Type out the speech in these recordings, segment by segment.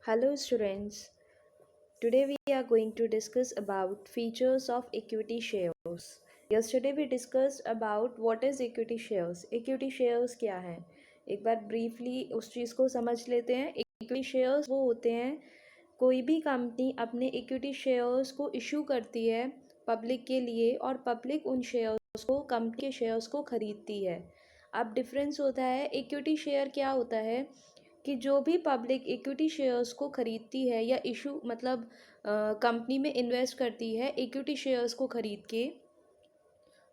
Hello students. Today we are going to discuss about features of equity shares. Yesterday we discussed about what is equity shares. Equity shares क्या है? एक बार briefly उस चीज़ को समझ लेते हैं. Equity shares वो होते हैं, कोई भी कंपनी अपने इक्विटी शेयर्स को इशू करती है पब्लिक के लिए और पब्लिक उन शेयर्स को कंपनी के शेयर्स को खरीदती है. अब डिफरेंस होता है, इक्विटी शेयर क्या होता है कि जो भी पब्लिक इक्विटी शेयर्स को खरीदती है या इशू मतलब कंपनी में इन्वेस्ट करती है इक्विटी शेयर्स को खरीद के,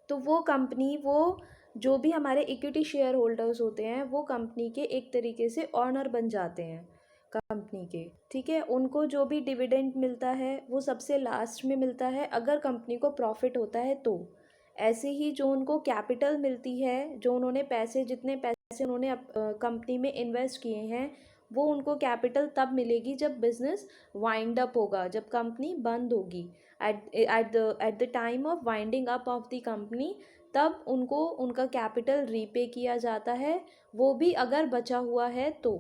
तो वो कंपनी वो जो भी हमारे इक्विटी शेयर होल्डर्स होते हैं वो कंपनी के एक तरीके से ऑनर बन जाते हैं कंपनी के. ठीक है, उनको जो भी डिविडेंड मिलता है वो सबसे लास्ट में मिलता है अगर कंपनी को प्रॉफिट होता है तो. ऐसे ही जो उनको कैपिटल मिलती है, जो उन्होंने पैसे जितने पैसे उन्होंने कंपनी में इन्वेस्ट किए हैं वो उनको कैपिटल तब मिलेगी जब बिजनेस वाइंड अप होगा, जब कंपनी बंद होगी. At the time of winding up of the company तब उनको उनका कैपिटल रीपे किया जाता है, वो भी अगर बचा हुआ है तो.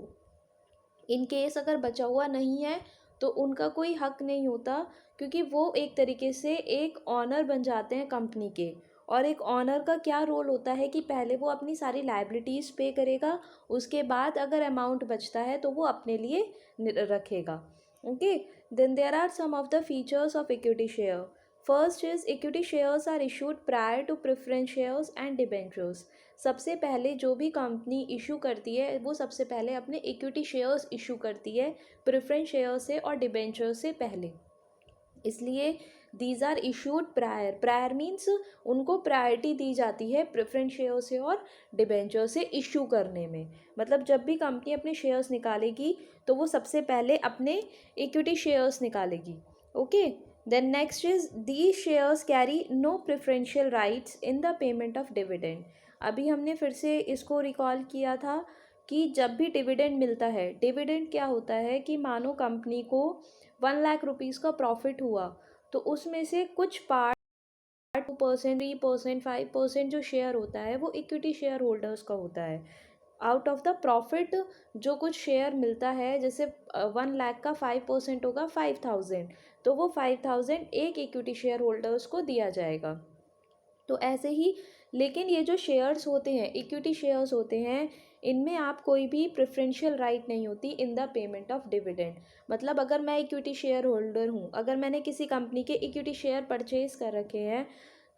इन केस अगर बचा हुआ नहीं है तो उनका कोई हक नहीं होता, क्योंकि वो एक तरीके से एक ऑनर बन जाते हैं कंपनी के. और एक ऑनर का क्या रोल होता है कि पहले वो अपनी सारी लायबिलिटीज़ पे करेगा, उसके बाद अगर अमाउंट बचता है तो वो अपने लिए रखेगा. Okay, then there are some of the features of equity share. First is equity shares are issued prior to preference shares and debentures. सबसे पहले जो भी कंपनी इशू करती है वो सबसे पहले अपने इक्विटी शेयर्स इशू करती है प्रेफरेंस शेयर से और डिबेंचर से पहले. इसलिए these are issued prior. Prior means उनको प्रायोरिटी दी जाती है प्रेफरेंस शेयर से और डिबेंचर से इशू करने में. मतलब जब भी कंपनी अपने शेयर्स निकालेगी तो वो सबसे पहले अपने इक्विटी शेयर्स निकालेगी. Okay, then next is these shares carry no preferential rights in the payment of dividend. अभी हमने फिर से इसको रिकॉल किया था कि जब भी डिविडेंड मिलता है, डिविडेंड क्या होता है कि मानो कंपनी को 1 लाख रुपीज़ का प्रॉफिट हुआ तो उसमें से कुछ पार्ट 2%, 3%, 5% जो शेयर होता है वो इक्विटी शेयर होल्डर्स का होता है. आउट ऑफ द प्रॉफिट जो कुछ शेयर मिलता है, जैसे 1 लाख का 5% होगा 5,000, तो वो 5,000 एक इक्विटी शेयर होल्डर्स को दिया जाएगा. तो ऐसे ही, लेकिन ये जो शेयर्स होते हैं इक्विटी शेयर्स होते हैं, इनमें आप कोई भी प्रेफरेंशियल राइट नहीं होती इन द पेमेंट ऑफ डिविडेंड. मतलब अगर मैं इक्विटी शेयर होल्डर हूँ, अगर मैंने किसी कंपनी के इक्विटी शेयर परचेज कर रखे हैं,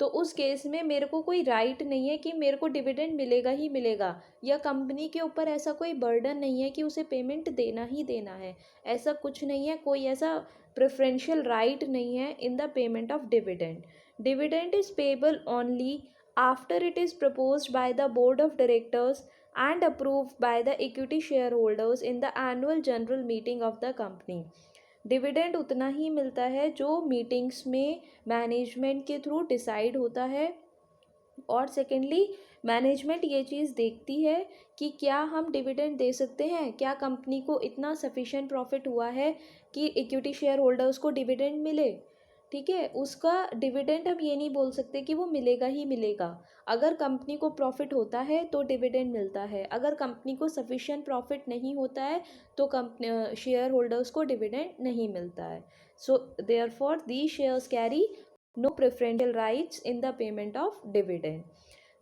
तो उस केस में मेरे को कोई राइट नहीं है कि मेरे को डिविडेंड मिलेगा ही मिलेगा, या कंपनी के ऊपर ऐसा कोई बर्डन नहीं है कि उसे पेमेंट देना ही देना है. ऐसा कुछ नहीं है, कोई ऐसा प्रेफरेंशियल राइट नहीं है इन the payment of dividend. Dividend is payable only after it is proposed by the board of directors and approved by the equity shareholders in the annual general meeting of the company. Dividend उतना ही मिलता है जो meetings में management के through decide होता है. और secondly, management ये चीज़ देखती है कि क्या हम डिविडेंड दे सकते हैं, क्या कंपनी को इतना सफिशिएंट प्रॉफिट हुआ है कि इक्विटी शेयर होल्डर्स को डिविडेंड मिले. ठीक है, उसका डिविडेंड हम ये नहीं बोल सकते कि वो मिलेगा ही मिलेगा. अगर कंपनी को प्रॉफिट होता है तो डिविडेंड मिलता है, अगर कंपनी को सफिशिएंट प्रॉफिट नहीं होता है तो कंपनी शेयर होल्डर्स को डिविडेंड नहीं मिलता है. So therefore the shares carry no preferential rights in the payment of dividend.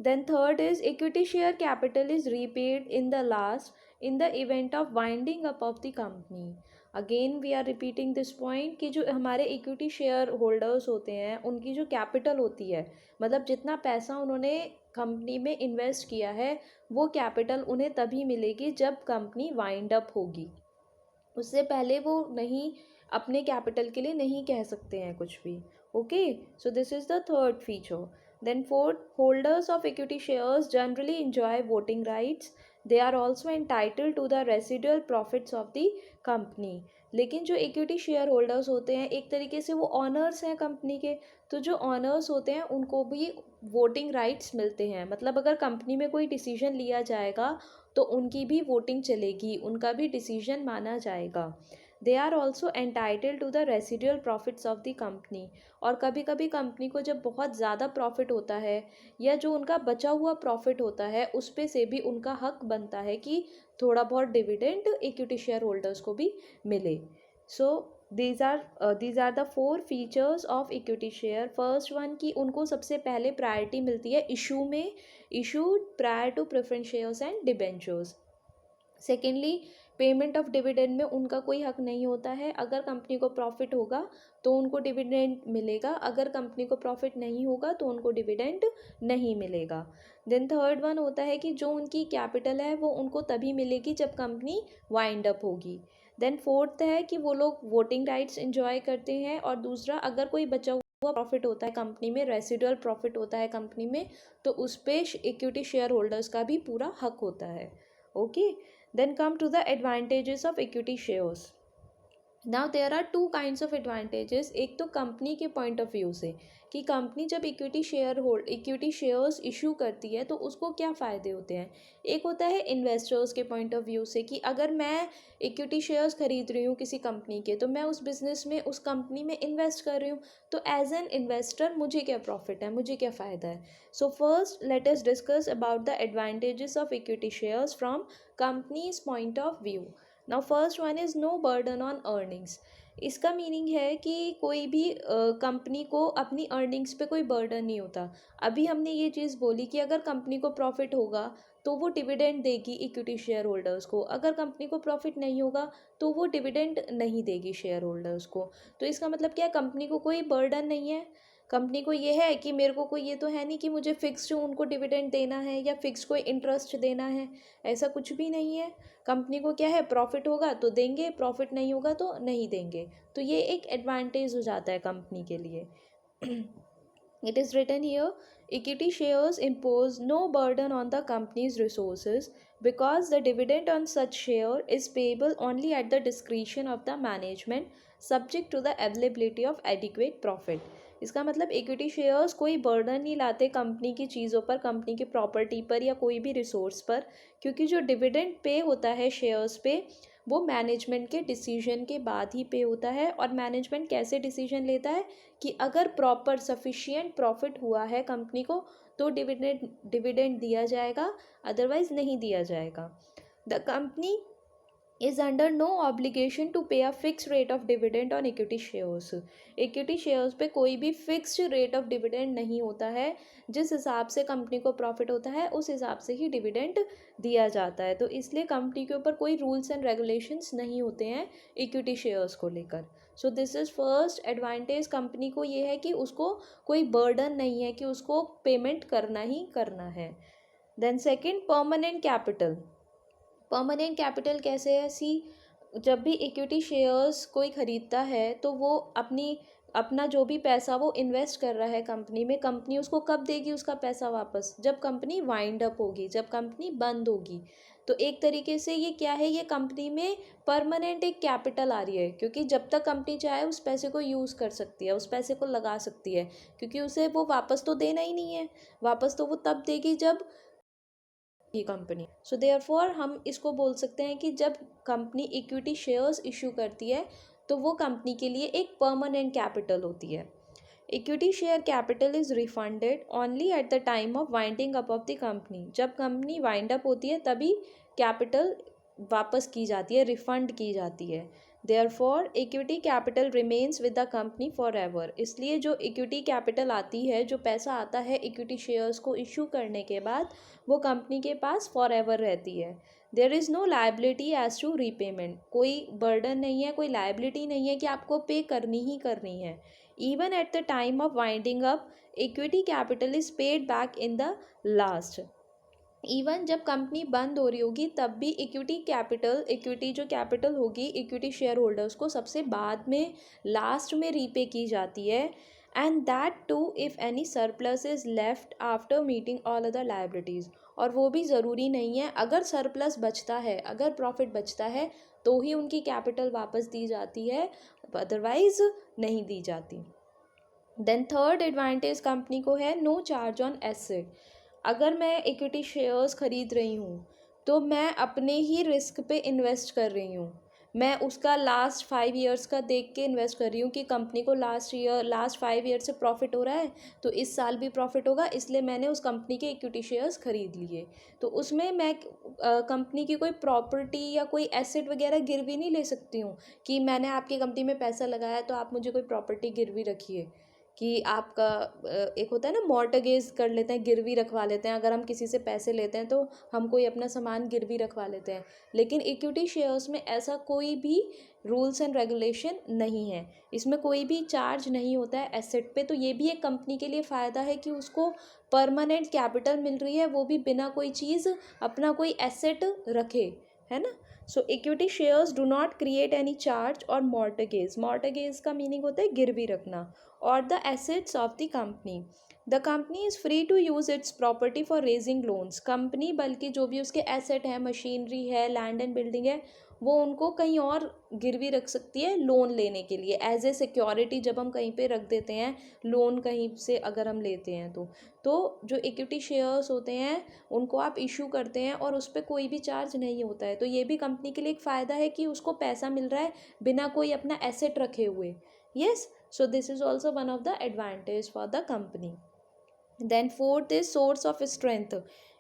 Then third is equity share capital is repaid in the last in the event of winding up of the company. Again we are repeating this point कि जो हमारे equity share holders होते हैं उनकी जो capital होती है, मतलब जितना पैसा उन्होंने कंपनी में इन्वेस्ट किया है वो कैपिटल उन्हें तभी मिलेगी जब कंपनी वाइंड अप होगी. उससे पहले वो नहीं, अपने कैपिटल के लिए नहीं कह सकते हैं कुछ भी. Okay, so this is the third feature. Then fourth, holders of equity shares generally enjoy voting rights. They are also entitled to the residual profits of the company. लेकिन जो इक्विटी शेयर होल्डर्स होते हैं एक तरीके से वो honours हैं company के, तो जो ऑनर्स होते हैं उनको भी वोटिंग राइट्स मिलते हैं. मतलब अगर कंपनी में कोई डिसीजन लिया जाएगा तो उनकी भी वोटिंग चलेगी, उनका भी डिसीजन माना जाएगा. They are also entitle to the residual profits of the company. और कभी कभी कंपनी को जब बहुत ज़्यादा प्रॉफिट होता है या जो उनका बचा हुआ प्रॉफिट होता है उस पे से भी उनका हक बनता है कि थोड़ा बहुत डिविडेंड इक्विटी शेयर होल्डर्स को भी मिले। So these are the four features of equity share. First one कि उनको सबसे पहले प्रायोरिटी मिलती है इशू में, issued prior to preference shares and debentures. Secondly, payment of dividend में उनका कोई हक नहीं होता है। अगर कंपनी को प्रॉफिट होगा तो उनको डिविडेंड मिलेगा, अगर कंपनी को प्रॉफिट नहीं होगा तो उनको डिविडेंड नहीं मिलेगा। देन थर्ड वन होता है कि जो उनकी कैपिटल है वो उनको तभी मिलेगी जब कंपनी वाइंड अप होगी। देन फोर्थ है कि वो लोग वोटिंग राइट्स एंजॉय करते हैं। और दूसरा, अगर कोई बचा हुआ प्रॉफिट होता है कंपनी में, रेसिडुअल प्रॉफिट होता है कंपनी में, तो उस पर इक्विटी शेयर होल्डर्स का भी पूरा हक होता है। Okay, then come to the advantages of equity shares. Now there are two kinds of advantages. एक तो कंपनी के पॉइंट ऑफ व्यू से कि कंपनी जब इक्विटी शेयर्स इशू करती है तो उसको क्या फ़ायदे होते हैं। एक होता है इन्वेस्टर्स के पॉइंट ऑफ व्यू से कि अगर मैं इक्विटी शेयर्स खरीद रही हूँ किसी कंपनी के, तो मैं उस बिज़नेस में, उस कंपनी में इन्वेस्ट कर रही हूँ, तो एज एन इन्वेस्टर मुझे क्या प्रॉफिट है, मुझे क्या फ़ायदा है। So first let us discuss about the advantages of equity shares from company's point of view. Now first one is no burden on earnings. इसका मीनिंग है कि कोई भी कंपनी को अपनी अर्निंग्स पे कोई बर्डन नहीं होता। अभी हमने ये चीज़ बोली कि अगर कंपनी को प्रॉफिट होगा तो वो डिविडेंड देगी इक्विटी शेयर होल्डर्स को, अगर कंपनी को प्रॉफिट नहीं होगा तो वो डिविडेंड नहीं देगी शेयर होल्डर्स को। तो इसका मतलब क्या है, कंपनी को कोई बर्डन नहीं है। कंपनी को ये है कि मेरे को कोई ये तो है नहीं कि मुझे फिक्स्ड उनको डिविडेंड देना है या फिक्स कोई इंटरेस्ट देना है, ऐसा कुछ भी नहीं है। कंपनी को क्या है, प्रॉफिट होगा तो देंगे, प्रॉफिट नहीं होगा तो नहीं देंगे। तो ये एक एडवांटेज हो जाता है कंपनी के लिए। It is written here, equity shares impose no burden on the company's resources because the dividend on such share is payable only at the discretion of the management, subject to the availability of adequate profit. इसका मतलब equity shares कोई burden नहीं लाते company की चीज़ों पर, company की property पर या कोई भी रिसोर्स पर, क्योंकि जो डिविडेंड पे होता है शेयर्स पे वो मैनेजमेंट के डिसीजन के बाद ही पे होता है। और मैनेजमेंट कैसे डिसीजन लेता है कि अगर प्रॉपर सफिशिएंट प्रॉफिट हुआ है कंपनी को तो डिविडेंड दिया जाएगा, अदरवाइज नहीं दिया जाएगा। The company is under no obligation to pay a fixed rate of dividend on equity shares. Equity shares पे कोई भी फिक्स्ड रेट ऑफ डिविडेंड नहीं होता है। जिस हिसाब से कंपनी को प्रॉफिट होता है उस हिसाब से ही डिविडेंड दिया जाता है। तो इसलिए कंपनी के ऊपर कोई रूल्स एंड रेगुलेशंस नहीं होते हैं इक्विटी शेयर्स को लेकर। So this is first advantage. Company को ये है कि उसको कोई बर्डन नहीं है कि उसको पेमेंट करना ही करना है। Then second, permanent capital. Permanent capital कैसे है, जब भी इक्विटी शेयर्स कोई ख़रीदता है तो वो अपना जो भी पैसा वो इन्वेस्ट कर रहा है कंपनी में, कंपनी उसको कब देगी उसका पैसा वापस, जब कंपनी वाइंड अप होगी, जब कंपनी बंद होगी। तो एक तरीके से ये क्या है, ये कंपनी में परमानेंट एक कैपिटल आ रही है, क्योंकि जब तक कंपनी चाहे उस पैसे को यूज़ कर सकती है, उस पैसे को लगा सकती है, क्योंकि उसे वो वापस तो देना ही नहीं है। वापस तो वो तब देगी जब की कंपनी। सो देयरफॉर हम इसको बोल सकते हैं कि जब कंपनी इक्विटी शेयर्स इशू करती है तो वो कंपनी के लिए एक परमानेंट कैपिटल होती है। Equity share capital is refunded only at the time of winding up of the company. जब कंपनी वाइंड अप होती है तभी कैपिटल वापस की जाती है, रिफंड की जाती है। Therefore equity capital remains with the company for ever. इसलिए जो इक्विटी कैपिटल आती है, जो पैसा आता है इक्विटी शेयर्स को इशू करने के बाद, वो कंपनी के पास फॉर एवर रहती है। There is no liability as to repayment. कोई बर्डन नहीं है, कोई लायबिलिटी नहीं है कि आपको पे करनी ही करनी है। Even at the time of winding up, equity capital is paid back in the last. Even जब कंपनी बंद हो रही होगी तब भी इक्विटी जो कैपिटल होगी इक्विटी शेयर होल्डर्स को सबसे बाद में, लास्ट में रीपे की जाती है। And that too if any surplus is left after meeting all other liabilities. और वो भी ज़रूरी नहीं है, अगर सरप्लस बचता है, अगर प्रॉफिट बचता है तो ही उनकी कैपिटल वापस दी जाती है, अदरवाइज नहीं दी जाती। देन थर्ड एडवांटेज कंपनी को है नो चार्ज ऑन एसेट। अगर मैं इक्विटी शेयर्स खरीद रही हूँ तो मैं अपने ही रिस्क पे इन्वेस्ट कर रही हूँ। मैं उसका लास्ट 5 ईयर्स का देख के इन्वेस्ट कर रही हूँ कि कंपनी को लास्ट 5 ईयर से प्रॉफिट हो रहा है, तो इस साल भी प्रॉफिट होगा, इसलिए मैंने उस कंपनी के इक्विटी शेयर्स खरीद लिए। तो उसमें मैं कंपनी की कोई प्रॉपर्टी या कोई एसेट वगैरह गिरवी नहीं ले सकती हूँ कि मैंने आपकी कंपनी में पैसा लगाया तो आप मुझे कोई प्रॉपर्टी गिरवी रखिए। कि आपका एक होता है ना, मॉर्टगेज कर लेते हैं, गिरवी रखवा लेते हैं। अगर हम किसी से पैसे लेते हैं तो हम कोई अपना सामान गिरवी रखवा लेते हैं। लेकिन इक्विटी शेयर्स में ऐसा कोई भी रूल्स एंड रेगुलेशन नहीं है, इसमें कोई भी चार्ज नहीं होता है एसेट पे। तो ये भी एक कंपनी के लिए फ़ायदा है कि उसको परमानेंट कैपिटल मिल रही है, वो भी बिना कोई चीज़ अपना कोई एसेट रखे, है ना। So equity shares do not create any charge और मॉर्टगेज। मॉर्टगेज का मीनिंग होता है गिरवी रखना। और the assets of the company, the company is free to use its property for raising loans. Company बल्कि जो भी उसके एसेट है, मशीनरी है, लैंड एंड बिल्डिंग है, वो उनको कहीं और गिरवी रख सकती है लोन लेने के लिए, एज ए सिक्योरिटी। जब हम कहीं पे रख देते हैं लोन, कहीं से अगर हम लेते हैं तो जो इक्विटी शेयर्स होते हैं उनको आप इशू करते हैं और उस पर कोई भी चार्ज नहीं होता है। तो ये भी कंपनी के लिए एक फ़ायदा है कि उसको पैसा मिल रहा है बिना कोई अपना एसेट रखे हुए। Yes, so this is also one of the advantage for the company. Then fourth is source of strength.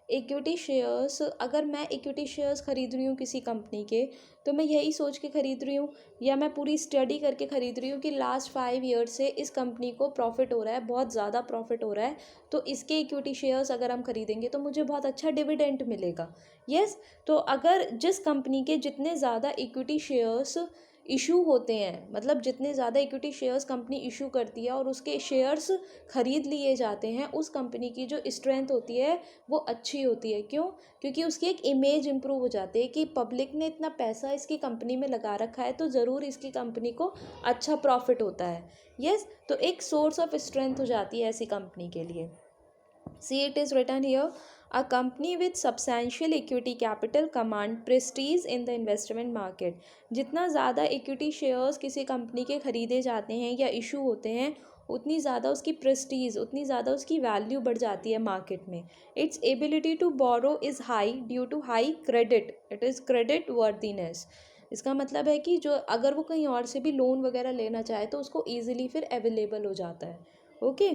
Equity shares, अगर मैं इक्विटी शेयर्स खरीद रही हूँ किसी कंपनी के, तो मैं यही सोच के खरीद रही हूँ या मैं पूरी स्टडी करके खरीद रही हूँ कि लास्ट 5 ईयर से इस कंपनी को प्रॉफिट हो रहा है, बहुत ज़्यादा प्रॉफिट हो रहा है, तो इसके इक्विटी शेयर्स अगर हम खरीदेंगे तो मुझे बहुत अच्छा डिविडेंड मिलेगा। यस, तो अगर जिस कंपनी के जितने ज़्यादा इक्विटी शेयर्स इशू होते हैं, मतलब जितने ज़्यादा इक्विटी शेयर्स कंपनी इशू करती है और उसके शेयर्स खरीद लिए जाते हैं, उस कंपनी की जो स्ट्रेंथ होती है वो अच्छी होती है। क्यों? क्योंकि उसकी एक इमेज इंप्रूव हो जाती है कि पब्लिक ने इतना पैसा इसकी कंपनी में लगा रखा है तो ज़रूर इसकी कंपनी को अच्छा प्रॉफिट होता है। यस, तो एक सोर्स ऑफ स्ट्रेंथ हो जाती है ऐसी कंपनी के लिए। See, it is written here, a company with substantial equity capital command prestige in the investment market. जितना ज़्यादा इक्विटी शेयर्स किसी कंपनी के खरीदे जाते हैं या इशू होते हैं, उतनी ज़्यादा उसकी प्रेस्टीज, उतनी ज़्यादा उसकी वैल्यू बढ़ जाती है मार्केट में। Its ability to borrow is high due to high credit, it is creditworthiness. इसका मतलब है कि जो अगर वो कहीं और से भी लोन वगैरह लेना चाहे तो उसको ईजिली फिर अवेलेबल हो जाता है। Okay,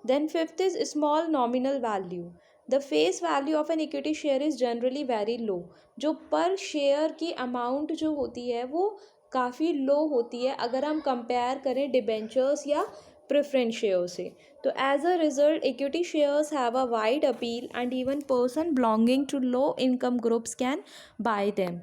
then fifth is small nominal value. The face value of an equity share is generally very low. जो पर शेयर की अमाउंट जो होती है वो काफ़ी लो होती है अगर हम कंपेयर करें डिबेंचर्स या प्रेफरेंस शेयर से। तो as a result equity shares have a wide appeal and even person belonging to low income groups can buy them.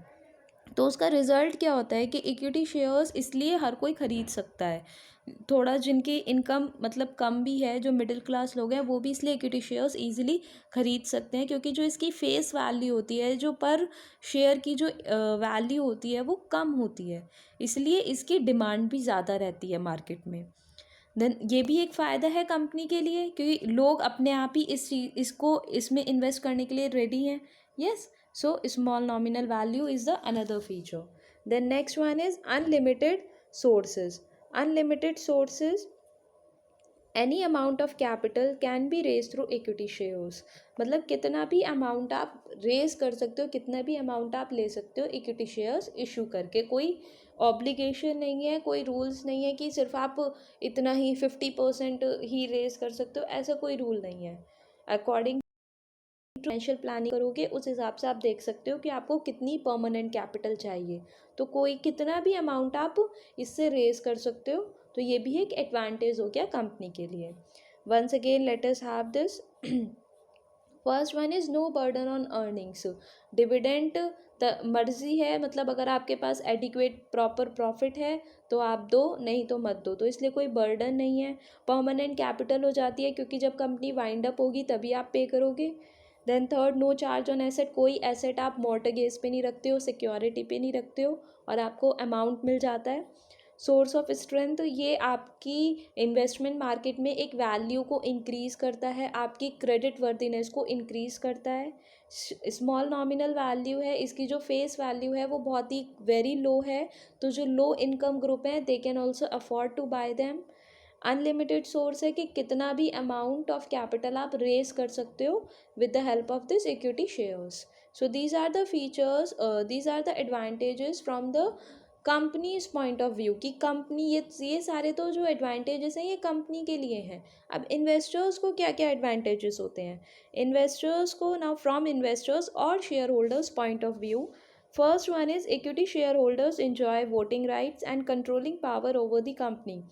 तो उसका रिज़ल्ट क्या होता है कि इक्विटी शेयर्स इसलिए हर कोई ख़रीद सकता है। थोड़ा जिनकी इनकम मतलब कम भी है, जो मिडिल क्लास लोग हैं, वो भी इसलिए इक्विटी शेयर्स ईजिली ख़रीद सकते हैं क्योंकि जो इसकी फेस वैल्यू होती है, जो पर शेयर की जो वैल्यू होती है वो कम होती है, इसलिए इसकी डिमांड भी ज़्यादा रहती है मार्केट में। देन ये भी एक फ़ायदा है कंपनी के लिए क्योंकि लोग अपने आप ही इसको इसमें इन्वेस्ट करने के लिए रेडी हैं। Yes, so small nominal value is the another feature. Then next one is unlimited sources. Unlimited sources, any amount of capital can be raise through equity shares. मतलब कितना भी अमाउंट आप रेज कर सकते हो, कितना भी अमाउंट आप ले सकते हो इक्विटी शेयर्स इशू करके। कोई ऑब्लिगेशन नहीं है, कोई रूल्स नहीं है कि सिर्फ आप इतना ही 50% ही रेज कर सकते हो, ऐसा कोई रूल नहीं है। अकॉर्डिंग फाइनेंशियल प्लानिंग करोगे उस हिसाब से आप देख सकते हो कि आपको कितनी परमानेंट कैपिटल चाहिए। तो कोई कितना भी अमाउंट आप इससे रेज कर सकते हो, तो ये भी एक एडवांटेज हो गया कंपनी के लिए। Once again let us have this. First one is no burden on earnings. Dividend मर्जी है, मतलब अगर आपके पास एडिक्वेट प्रॉपर प्रॉफिट है तो आप दो, नहीं तो मत दो, तो इसलिए कोई बर्डन नहीं है। परमानेंट कैपिटल हो जाती है क्योंकि जब कंपनी वाइंड अप होगी तभी आप पे करोगे। Then third, no charge on asset. कोई एसेट आप मॉर्टगेज पे नहीं रखते हो, सिक्योरिटी पे नहीं रखते हो और आपको अमाउंट मिल जाता है। सोर्स ऑफ स्ट्रेंथ, ये आपकी इन्वेस्टमेंट मार्केट में एक वैल्यू को इंक्रीज़ करता है, आपकी क्रेडिट वर्दीनेस को इंक्रीज़ करता है। स्मॉल नॉमिनल वैल्यू है, इसकी जो फेस वैल्यू है वो बहुत ही वेरी लो है, तो जो लो इनकम ग्रुप हैं they can also afford to buy them. Unlimited source है कि कितना भी अमाउंट ऑफ कैपिटल आप रेज कर सकते हो with the help of this equity shares. So these are the features, these are the advantages from the company's point of view, कि company ये सारे तो जो एडवांटेजेस हैं ये कंपनी के लिए हैं। अब इन्वेस्टर्स को क्या क्या एडवांटेजेस होते हैं? इन्वेस्टर्स को नाउ फ्रॉम इन्वेस्टर्स और share holders point of view, first one is equity share holders enjoy voting rights and controlling power over the company.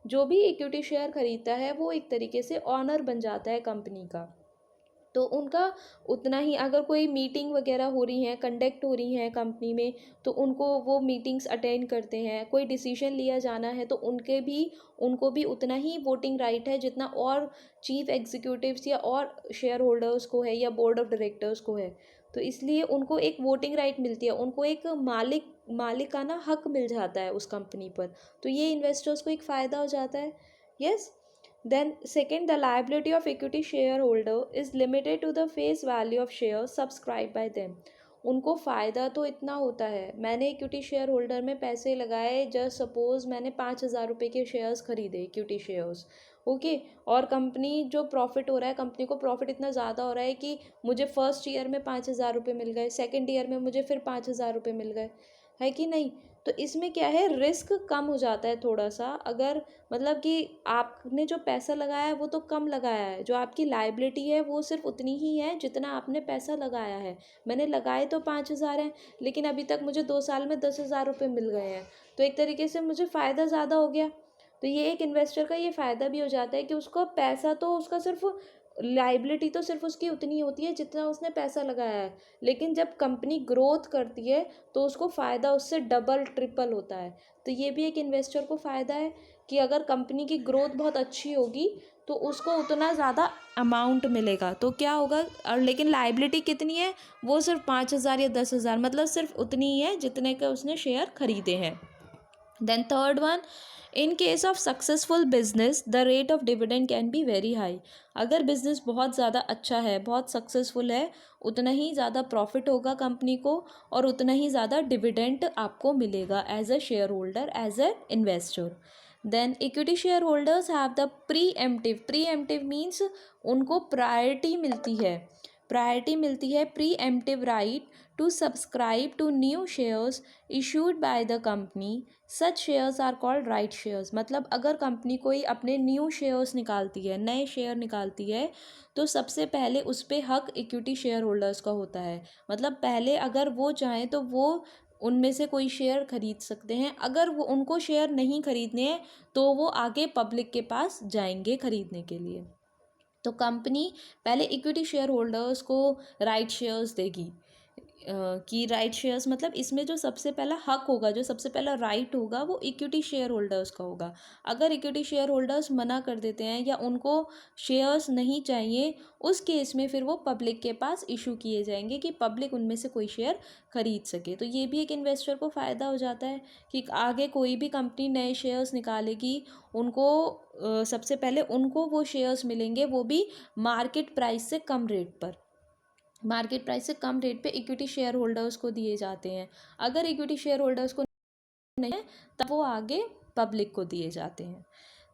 जो भी इक्विटी शेयर खरीदता है वो एक तरीके से ऑनर बन जाता है कंपनी का। तो उनका उतना ही, अगर कोई मीटिंग वगैरह हो रही हैं, कंडक्ट हो रही हैं कंपनी में, तो उनको वो मीटिंग्स अटेंड करते हैं। कोई डिसीजन लिया जाना है तो उनको भी उतना ही वोटिंग राइट है जितना और चीफ एग्जीक्यूटिव्स या और शेयर होल्डर्स को है या बोर्ड ऑफ डायरेक्टर्स को है। तो इसलिए उनको एक वोटिंग राइट मिलती है, उनको एक मालिकाना हक मिल जाता है उस कंपनी पर। तो ये इन्वेस्टर्स को एक फ़ायदा हो जाता है। Yes. Then second, the liability of equity shareholder is limited to the face value of shares subscribed by them. उनको फ़ायदा तो इतना होता है, मैंने इक्विटी शेयर होल्डर में पैसे लगाए, जस्ट सपोज मैंने 5,000 रुपये के शेयर्स खरीदे, इक्विटी शेयर्स, ओके। और कंपनी जो प्रॉफिट हो रहा है, कंपनी को प्रॉफिट इतना ज़्यादा हो रहा है कि मुझे फर्स्ट ईयर में 5,000 रुपये मिल गए, सेकेंड ईयर में मुझे फिर 5,000 रुपये मिल गए, है कि नहीं? तो इसमें क्या है, रिस्क कम हो जाता है थोड़ा सा। अगर मतलब कि आपने जो पैसा लगाया है वो तो कम लगाया है, जो आपकी लाइबिलिटी है वो सिर्फ उतनी ही है जितना आपने पैसा लगाया है। मैंने लगाए तो 5,000 हैं, लेकिन अभी तक मुझे 2 साल में 10,000 रुपये मिल गए हैं, तो एक तरीके से मुझे फ़ायदा ज़्यादा हो गया। तो ये एक इन्वेस्टर का ये फ़ायदा भी हो जाता है कि उसको पैसा तो उसका सिर्फ, लाइबिलिटी तो सिर्फ उसकी उतनी होती है जितना उसने पैसा लगाया है, लेकिन जब कंपनी ग्रोथ करती है तो उसको फ़ायदा उससे डबल ट्रिपल होता है। तो ये भी एक इन्वेस्टर को फ़ायदा है कि अगर कंपनी की ग्रोथ बहुत अच्छी होगी तो उसको उतना ज़्यादा अमाउंट मिलेगा। तो क्या होगा, और लेकिन लाइबिलिटी कितनी है, वो सिर्फ 5,000 या 10,000, मतलब सिर्फ उतनी ही है जितने के उसने शेयर खरीदे हैं। Then third one, in case of successful business the rate of dividend can be very high. अगर बिजनेस बहुत ज़्यादा अच्छा है, बहुत सक्सेसफुल है, उतना ही ज़्यादा प्रॉफिट होगा कंपनी को और उतना ही ज़्यादा डिविडेंड आपको मिलेगा as a share holder, as a investor. Then equity share holders have the preemptive means उनको प्रायोरिटी मिलती है preemptive right to subscribe to new shares issued by the company. Such shares are called right shares. मतलब अगर company कोई अपने new shares निकालती है, नए शेयर निकालती है, तो सबसे पहले उस पर हक इक्विटी शेयर होल्डर्स का होता है। मतलब पहले अगर वो चाहें तो वो उनमें से कोई शेयर खरीद सकते हैं। अगर वो उनको शेयर नहीं खरीदने हैं तो वो आगे पब्लिक के पास जाएंगे खरीदने के लिए। तो कंपनी पहले इक्विटी शेयर होल्डर्स को राइट शेयर्स देगी, कि राइट शेयर्स मतलब इसमें जो सबसे पहला हक होगा, जो सबसे पहला राइट होगा, वो इक्विटी शेयर होल्डर्स का होगा। अगर इक्विटी शेयर होल्डर्स मना कर देते हैं या उनको शेयर्स नहीं चाहिए, उस केस में फिर वो पब्लिक के पास इशू किए जाएंगे कि पब्लिक उनमें से कोई शेयर खरीद सके। तो ये भी एक इन्वेस्टर को फ़ायदा हो जाता है कि आगे कोई भी कंपनी नए शेयर्स निकालेगी, उनको सबसे पहले उनको वो शेयर्स मिलेंगे, वो भी मार्केट प्राइस से कम रेट पर। मार्केट प्राइस से कम रेट पे इक्विटी शेयर होल्डर्स को दिए जाते हैं। अगर इक्विटी शेयर होल्डर्स को नहीं है तब वो आगे पब्लिक को दिए जाते हैं।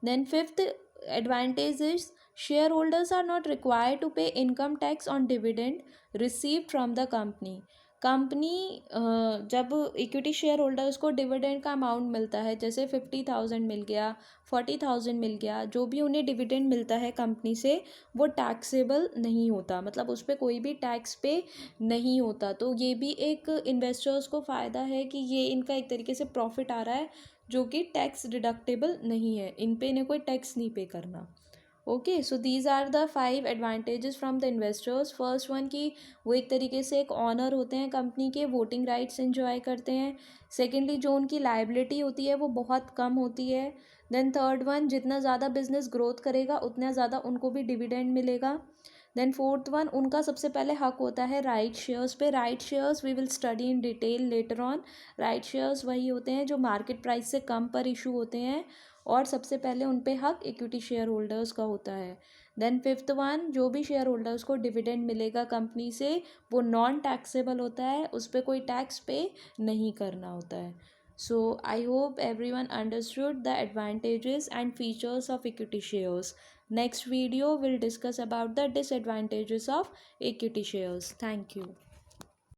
Then fifth advantage is shareholders are not required to pay income tax on dividend received from the company. जब इक्विटी शेयर होल्डर्स को डिविडेंड का अमाउंट मिलता है, जैसे 50,000 मिल गया, 40,000 मिल गया, जो भी उन्हें डिविडेंड मिलता है कंपनी से, वो टैक्सेबल नहीं होता, मतलब उस पर कोई भी टैक्स पे नहीं होता। तो ये भी एक इन्वेस्टर्स को फ़ायदा है कि ये इनका एक तरीके से प्रॉफिट आ रहा है जो कि टैक्स डिडक्टेबल नहीं है, इन पे इन्हें कोई टैक्स नहीं पे करना। Okay, so these are the 5 advantages from the investors. First one कि वो एक तरीके से एक ऑनर होते हैं कंपनी के, वोटिंग राइट्स एंजॉय करते हैं। सेकेंडली जो उनकी लाइबिलिटी होती है वो बहुत कम होती है। देन थर्ड वन, जितना ज़्यादा बिजनेस ग्रोथ करेगा उतना ज़्यादा उनको भी डिविडेंड मिलेगा। देन फोर्थ वन, उनका सबसे पहले हक होता है राइट शेयर्स पे। Right shares we will study in detail later on. Right shares वही होते हैं जो मार्केट प्राइस से कम पर इशू होते हैं और सबसे पहले उन पे हक इक्विटी शेयर होल्डर्स का होता है। देन फिफ्थ वन, जो भी शेयर होल्डर्स को डिविडेंड मिलेगा कंपनी से वो नॉन टैक्सेबल होता है, उस पर कोई टैक्स पे नहीं करना होता है। So I hope everyone understood the advantages and features of equity shares. Next video will discuss about the disadvantages of equity shares. Thank you.